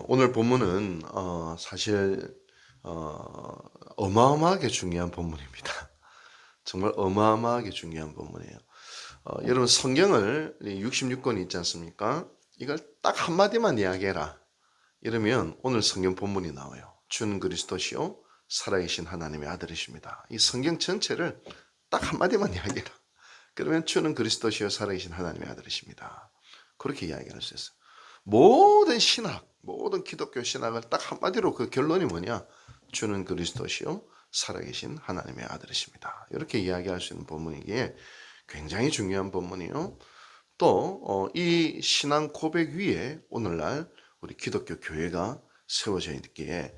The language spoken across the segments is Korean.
오늘 본문은 사실 어마어마하게 중요한 본문입니다. 정말 어마어마하게 중요한 본문이에요. 여러분 성경을 66권이 있지 않습니까? 이걸 딱 한마디만 이야기해라. 이러면 오늘 성경 본문이 나와요. 주는 그리스도시요 살아계신 하나님의 아들이십니다. 이 성경 전체를 딱 한마디만 이야기해라. 그러면 주는 그리스도시요 살아계신 하나님의 아들이십니다. 그렇게 이야기할 수 있어요. 모든 신학, 모든 기독교 신학을 딱 한마디로 그 결론이 뭐냐? 주는 그리스도시요 살아계신 하나님의 아들이십니다. 이렇게 이야기할 수 있는 본문이기에 굉장히 중요한 본문이요. 또 이 신앙 고백 위에 오늘날 우리 기독교 교회가 세워져 있기에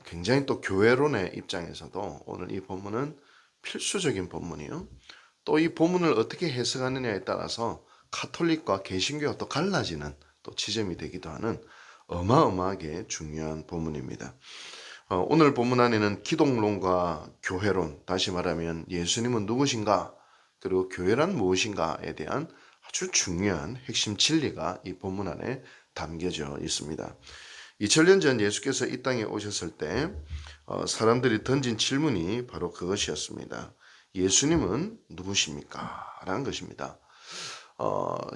굉장히 또 교회론의 입장에서도 오늘 이 본문은 필수적인 본문이요. 또 이 본문을 어떻게 해석하느냐에 따라서 가톨릭과 개신교가 또 갈라지는 또 지점이 되기도 하는 어마어마하게 중요한 본문입니다. 오늘 본문 안에는 기독론과 교회론, 다시 말하면 예수님은 누구신가, 그리고 교회란 무엇인가에 대한 아주 중요한 핵심 진리가 이 본문 안에 담겨져 있습니다. 2000년 전 예수께서 이 땅에 오셨을 때 사람들이 던진 질문이 바로 그것이었습니다. 예수님은 누구십니까? 라는 것입니다.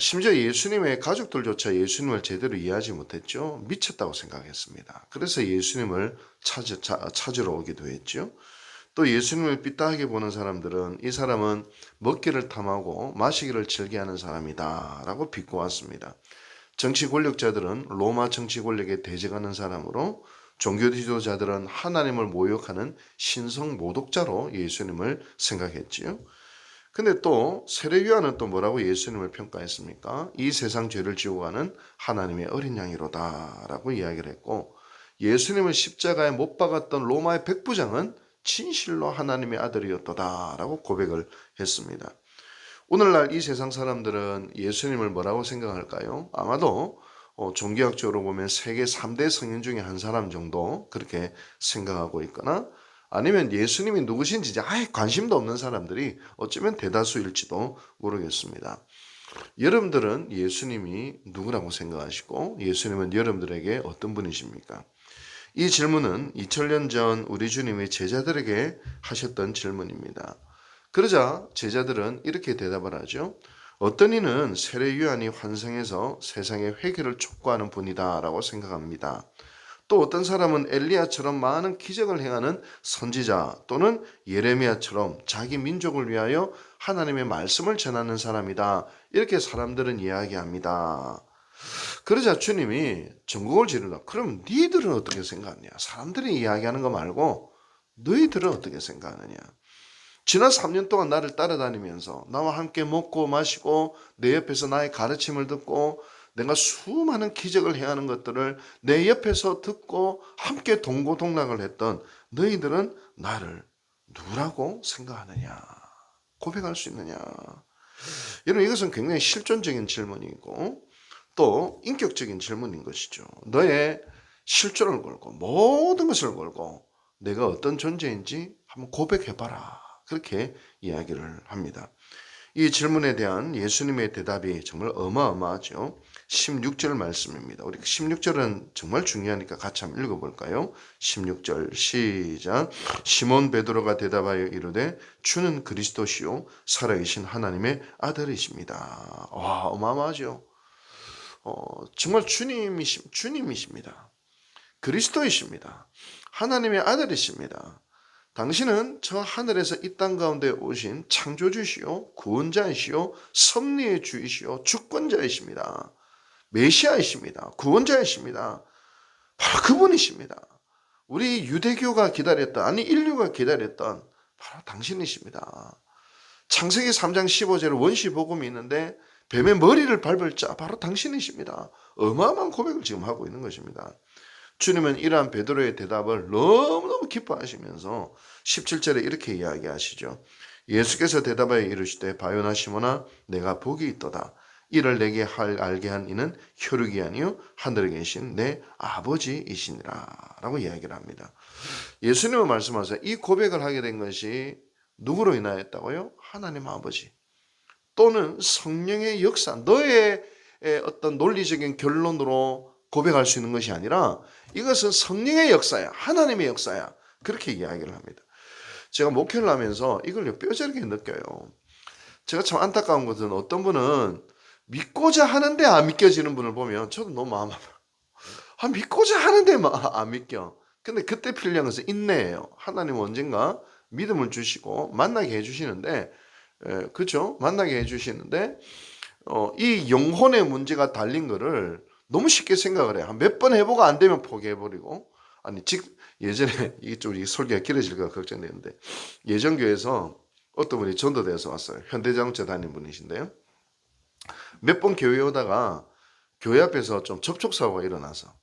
심지어 예수님의 가족들조차 예수님을 제대로 이해하지 못했죠. 미쳤다고 생각했습니다. 그래서 예수님을 찾으러 오기도 했죠. 또 예수님을 삐딱하게 보는 사람들은 이 사람은 먹기를 탐하고 마시기를 즐겨하는 사람이다 라고 비꼬았습니다. 정치 권력자들은 로마 정치 권력에 대적하는 사람으로, 종교 지도자들은 하나님을 모욕하는 신성 모독자로 예수님을 생각했지요. 근데 또 세례요한은 또 뭐라고 예수님을 평가했습니까? 이 세상 죄를 지고 가는 하나님의 어린 양이로다 라고 이야기를 했고, 예수님을 십자가에 못 박았던 로마의 백부장은 진실로 하나님의 아들이었다 라고 고백을 했습니다. 오늘날 이 세상 사람들은 예수님을 뭐라고 생각할까요? 아마도 종교학적으로 보면 세계 3대 성인 중에 한 사람 정도 그렇게 생각하고 있거나, 아니면 예수님이 누구신지 아예 관심도 없는 사람들이 어쩌면 대다수일지도 모르겠습니다. 여러분들은 예수님이 누구라고 생각하시고 예수님은 여러분들에게 어떤 분이십니까? 이 질문은 2000년 전 우리 주님이 제자들에게 하셨던 질문입니다. 그러자 제자들은 이렇게 대답을 하죠. 어떤 이는 세례 요한이 환생해서 세상의 회개를 촉구하는 분이다 라고 생각합니다. 또 어떤 사람은 엘리야처럼 많은 기적을 행하는 선지자, 또는 예레미야처럼 자기 민족을 위하여 하나님의 말씀을 전하는 사람이다, 이렇게 사람들은 이야기합니다. 그러자 주님이 전국을 지르다. 그럼 너희들은 어떻게 생각하냐? 사람들이 이야기하는 거 말고 너희들은 어떻게 생각하느냐? 지난 3년 동안 나를 따라다니면서 나와 함께 먹고 마시고 내 옆에서 나의 가르침을 듣고 내가 수많은 기적을 행하는 것들을 내 옆에서 듣고 함께 동고동락을 했던 너희들은 나를 누구라고 생각하느냐? 고백할 수 있느냐? 여러분, 이것은 굉장히 실존적인 질문이고 또 인격적인 질문인 것이죠. 너의 실존을 걸고 모든 것을 걸고 내가 어떤 존재인지 한번 고백해봐라. 그렇게 이야기를 합니다. 이 질문에 대한 예수님의 대답이 정말 어마어마하죠. 16절 말씀입니다. 우리 16절은 정말 중요하니까 같이 한번 읽어볼까요? 16절 시작. 시몬 베드로가 대답하여 이르되 주는 그리스도시요 살아계신 하나님의 아들이십니다. 와, 어마어마하죠. 정말 주님이십니다. 그리스도이십니다. 하나님의 아들이십니다. 당신은 저 하늘에서 이 땅 가운데 오신 창조주시요 구원자이시요 섭리의 주이시요 주권자이십니다. 메시아이십니다. 구원자이십니다. 바로 그분이십니다. 우리 유대교가 기다렸던, 아니 인류가 기다렸던 바로 당신이십니다. 창세기 3장 15절에 원시 복음이 있는데 뱀의 머리를 밟을 자 바로 당신이십니다. 어마어마한 고백을 지금 하고 있는 것입니다. 주님은 이러한 베드로의 대답을 너무너무 기뻐하시면서 17절에 이렇게 이야기하시죠. 예수께서 대답하여 이르시되 바요나 시몬아 내가 복이 있도다. 이를 내게 알게 한 이는 혈육이 아니요 하늘에 계신 내 아버지이시니라 라고 이야기를 합니다. 예수님은 말씀하세요. 이 고백을 하게 된 것이 누구로 인하였다고요? 하나님 아버지 또는 성령의 역사, 너의 어떤 논리적인 결론으로 고백할 수 있는 것이 아니라 이것은 성령의 역사야. 하나님의 역사야. 그렇게 이야기를 합니다. 제가 목회를 하면서 이걸 뼈저리게 느껴요. 제가 참 안타까운 것은 어떤 분은 믿고자 하는데 안 믿겨지는 분을 보면 저도 너무 마음 아파요. 믿고자 하는데 안 믿겨. 근데 그때 필요한 것은 인내예요. 하나님은 언젠가 믿음을 주시고 만나게 해주시는데, 그렇죠? 만나게 해주시는데 이 영혼의 문제가 달린 거를 너무 쉽게 생각을 해요. 몇 번 해보고 안 되면 포기해버리고. 아니 예전에 이게 좀 설교가 길어질까 걱정되는데, 예전 교회에서 어떤 분이 전도대에서 왔어요. 현대자동차 다니는 분이신데요. 몇 번 교회 오다가 교회 앞에서 좀 접촉사고가 일어나서,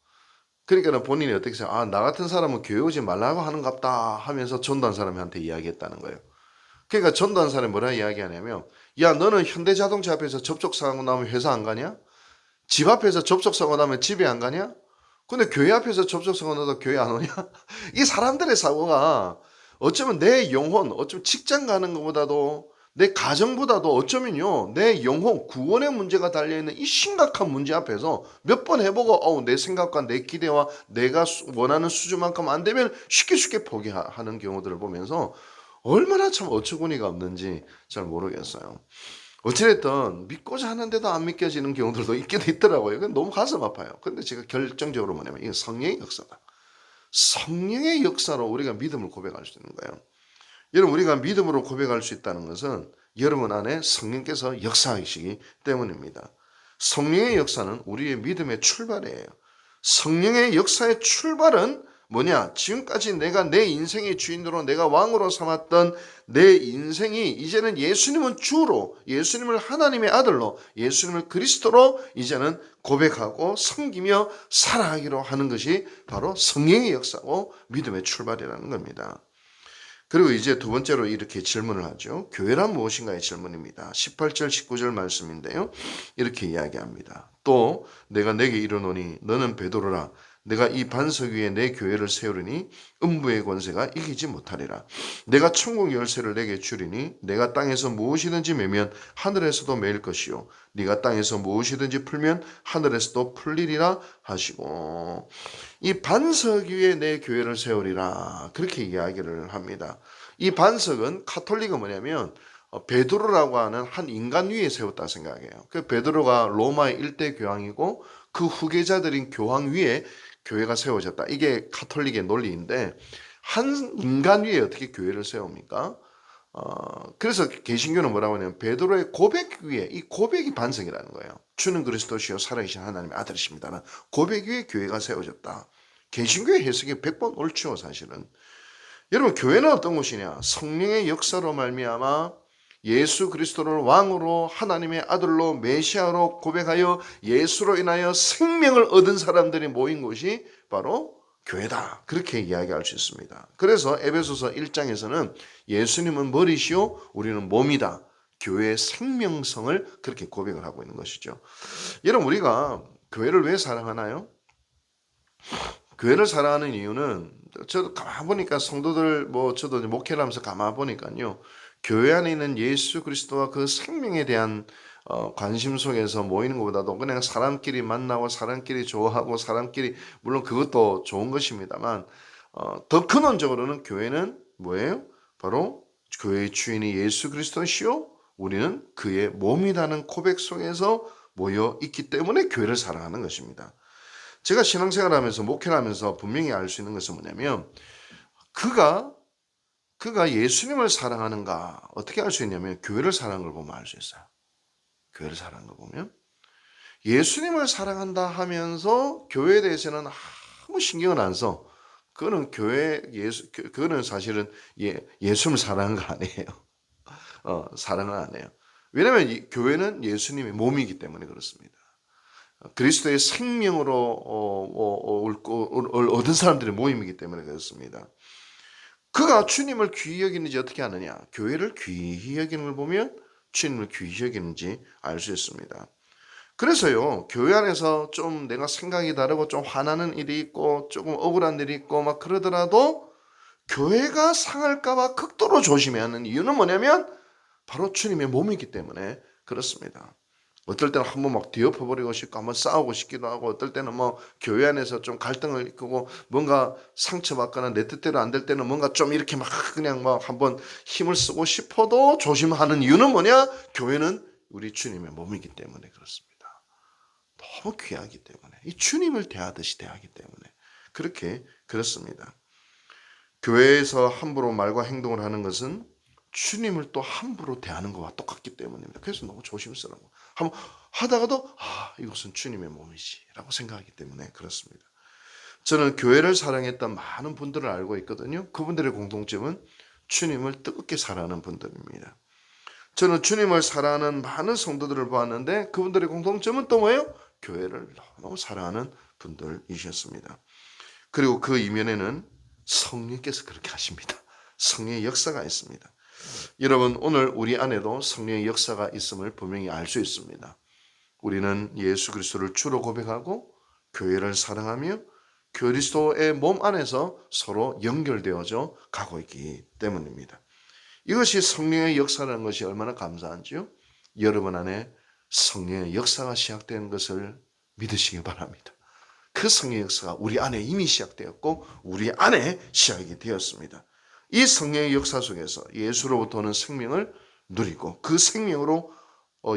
그러니까 본인이 어떻게 생각, 나 같은 사람은 교회 오지 말라고 하는갑다 하면서 전도한 사람한테 이야기했다는 거예요. 그러니까 전도한 사람이 뭐라 이야기하냐면, 야, 너는 현대자동차 앞에서 접촉사고 나면 회사 안 가냐? 집 앞에서 접촉사고 나면 집에 안 가냐? 근데 교회 앞에서 접촉사고 나도 교회 안 오냐? 이 사람들의 사고가 어쩌면 내 영혼, 어쩌면 직장 가는 것보다도, 내 가정보다도 어쩌면요, 내 영혼, 구원의 문제가 달려있는 이 심각한 문제 앞에서 몇 번 해보고 내 생각과 내 기대와 내가 원하는 수준만큼 안 되면 쉽게 포기하는 경우들을 보면서 얼마나 참 어처구니가 없는지 잘 모르겠어요. 어찌됐든 믿고자 하는데도 안 믿겨지는 경우들도 있긴 있더라고요. 이건 너무 가슴 아파요. 근데 제가 결정적으로 뭐냐면 이건 성령의 역사다. 성령의 역사로 우리가 믿음을 고백할 수 있는 거예요. 여러분, 우리가 믿음으로 고백할 수 있다는 것은 여러분 안에 성령께서 역사하시기 때문입니다. 성령의 역사는 우리의 믿음의 출발이에요. 성령의 역사의 출발은 뭐냐? 지금까지 내가 내 인생의 주인으로 내가 왕으로 삼았던 내 인생이 이제는 예수님은 주로, 예수님을 하나님의 아들로, 예수님을 그리스도로 이제는 고백하고 섬기며 살아가기로 하는 것이 바로 성령의 역사고 믿음의 출발이라는 겁니다. 그리고 이제 두 번째로 이렇게 질문을 하죠. 교회란 무엇인가의 질문입니다. 18절 19절 말씀인데요. 이렇게 이야기합니다. 또 내가 내게 이르노니 너는 베드로라. 내가 이 반석 위에 내 교회를 세우리니 음부의 권세가 이기지 못하리라. 내가 천국 열쇠를 내게 주리니 내가 땅에서 무엇이든지 매면 하늘에서도 매일 것이요 네가 땅에서 무엇이든지 풀면 하늘에서도 풀리리라 하시고, 이 반석 위에 내 교회를 세우리라, 그렇게 이야기를 합니다. 이 반석은 카톨릭은 뭐냐면 베드로라고 하는 한 인간 위에 세웠다 생각해요. 그 베드로가 로마의 일대 교황이고 그 후계자들인 교황 위에 교회가 세워졌다. 이게 카톨릭의 논리인데, 한 인간 위에 어떻게 교회를 세웁니까? 그래서 개신교는 뭐라고 하냐면 베드로의 고백 위에, 이 고백이 반석이라는 거예요. 주는 그리스도시요 살아계신 하나님의 아들이십니다는 고백 위에 교회가 세워졌다. 개신교의 해석이 100번 옳죠, 사실은. 여러분, 교회는 어떤 곳이냐? 성령의 역사로 말미암아 예수 그리스도를 왕으로 하나님의 아들로 메시아로 고백하여 예수로 인하여 생명을 얻은 사람들이 모인 곳이 바로 교회다. 그렇게 이야기할 수 있습니다. 그래서 에베소서 1장에서는 예수님은 머리시오 우리는 몸이다. 교회의 생명성을 그렇게 고백을 하고 있는 것이죠. 여러분, 우리가 교회를 왜 사랑하나요? 교회를 사랑하는 이유는, 저도 가만 보니까 성도들, 저도 목회를 하면서 가만 보니까요, 교회 안에 있는 예수 그리스도와 그 생명에 대한 관심 속에서 모이는 것보다도 그냥 사람끼리 만나고 사람끼리 좋아하고 사람끼리, 물론 그것도 좋은 것입니다만, 더 근원적으로는 교회는 뭐예요? 바로 교회의 주인이 예수 그리스도시요 우리는 그의 몸이라는 고백 속에서 모여 있기 때문에 교회를 사랑하는 것입니다. 제가 신앙생활하면서 목회를 하면서 분명히 알 수 있는 것은 뭐냐면, 그가 예수님을 사랑하는가 어떻게 알 수 있냐면 교회를 사랑하는 걸 보면 알 수 있어요. 교회를 사랑하는 걸 보면, 예수님을 사랑한다 하면서 교회에 대해서는 아무 신경을 안 써. 그거는 그거는 사실은 예수님을 사랑하는 거 아니에요. 사랑은 안 해요. 왜냐하면 교회는 예수님의 몸이기 때문에 그렇습니다. 그리스도의 생명으로 얻은 사람들의 모임이기 때문에 그렇습니다. 그가 주님을 귀히 여기는지 어떻게 아느냐? 교회를 귀히 여기는 걸 보면 주님을 귀히 여기는지 알 수 있습니다. 그래서요, 교회 안에서 좀 내가 생각이 다르고 좀 화나는 일이 있고 조금 억울한 일이 있고 막 그러더라도 교회가 상할까봐 극도로 조심해야 하는 이유는 뭐냐면 바로 주님의 몸이기 때문에 그렇습니다. 어떨 때는 한번 막 뒤엎어버리고 싶고 한번 싸우고 싶기도 하고 어떨 때는 뭐 교회 안에서 좀 갈등을 이끌고 뭔가 상처받거나 내 뜻대로 안 될 때는 뭔가 좀 이렇게 막 그냥 막 한번 힘을 쓰고 싶어도 조심하는 이유는 뭐냐? 교회는 우리 주님의 몸이기 때문에 그렇습니다. 너무 귀하기 때문에 이 주님을 대하듯이 대하기 때문에 그렇습니다. 교회에서 함부로 말과 행동을 하는 것은 주님을 또 함부로 대하는 것과 똑같기 때문입니다. 그래서 너무 조심스러워. 한번 하다가도 이것은 주님의 몸이지라고 생각하기 때문에 그렇습니다. 저는 교회를 사랑했던 많은 분들을 알고 있거든요. 그분들의 공통점은 주님을 뜨겁게 사랑하는 분들입니다. 저는 주님을 사랑하는 많은 성도들을 보았는데 그분들의 공통점은 또 뭐예요? 교회를 너무 사랑하는 분들이셨습니다. 그리고 그 이면에는 성령께서 그렇게 하십니다. 성령의 역사가 있습니다. 여러분 오늘 우리 안에도 성령의 역사가 있음을 분명히 알 수 있습니다. 우리는 예수 그리스도를 주로 고백하고 교회를 사랑하며 그리스도의 몸 안에서 서로 연결되어져 가고 있기 때문입니다. 이것이 성령의 역사라는 것이 얼마나 감사한지요. 여러분 안에 성령의 역사가 시작된 것을 믿으시기 바랍니다. 그 성령의 역사가 우리 안에 이미 시작되었고 우리 안에 시작이 되었습니다. 이 성령의 역사 속에서 예수로부터 오는 생명을 누리고 그 생명으로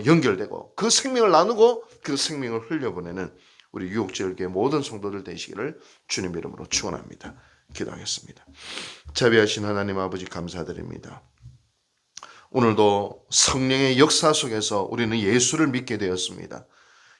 연결되고 그 생명을 나누고 그 생명을 흘려보내는 우리 유혹제일교회 모든 성도들 되시기를 주님 이름으로 축원합니다. 기도하겠습니다. 자비하신 하나님 아버지 감사드립니다. 오늘도 성령의 역사 속에서 우리는 예수를 믿게 되었습니다.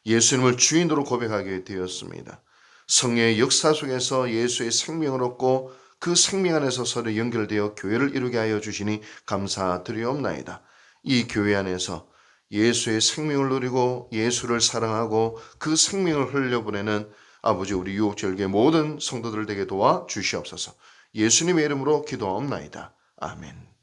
예수님을 주인으로 고백하게 되었습니다. 성령의 역사 속에서 예수의 생명을 얻고 그 생명 안에서 서로 연결되어 교회를 이루게 하여 주시니 감사드리옵나이다. 이 교회 안에서 예수의 생명을 누리고 예수를 사랑하고 그 생명을 흘려보내는 아버지 우리 유혹절교의 모든 성도들 되게 도와 주시옵소서. 예수님의 이름으로 기도하옵나이다. 아멘.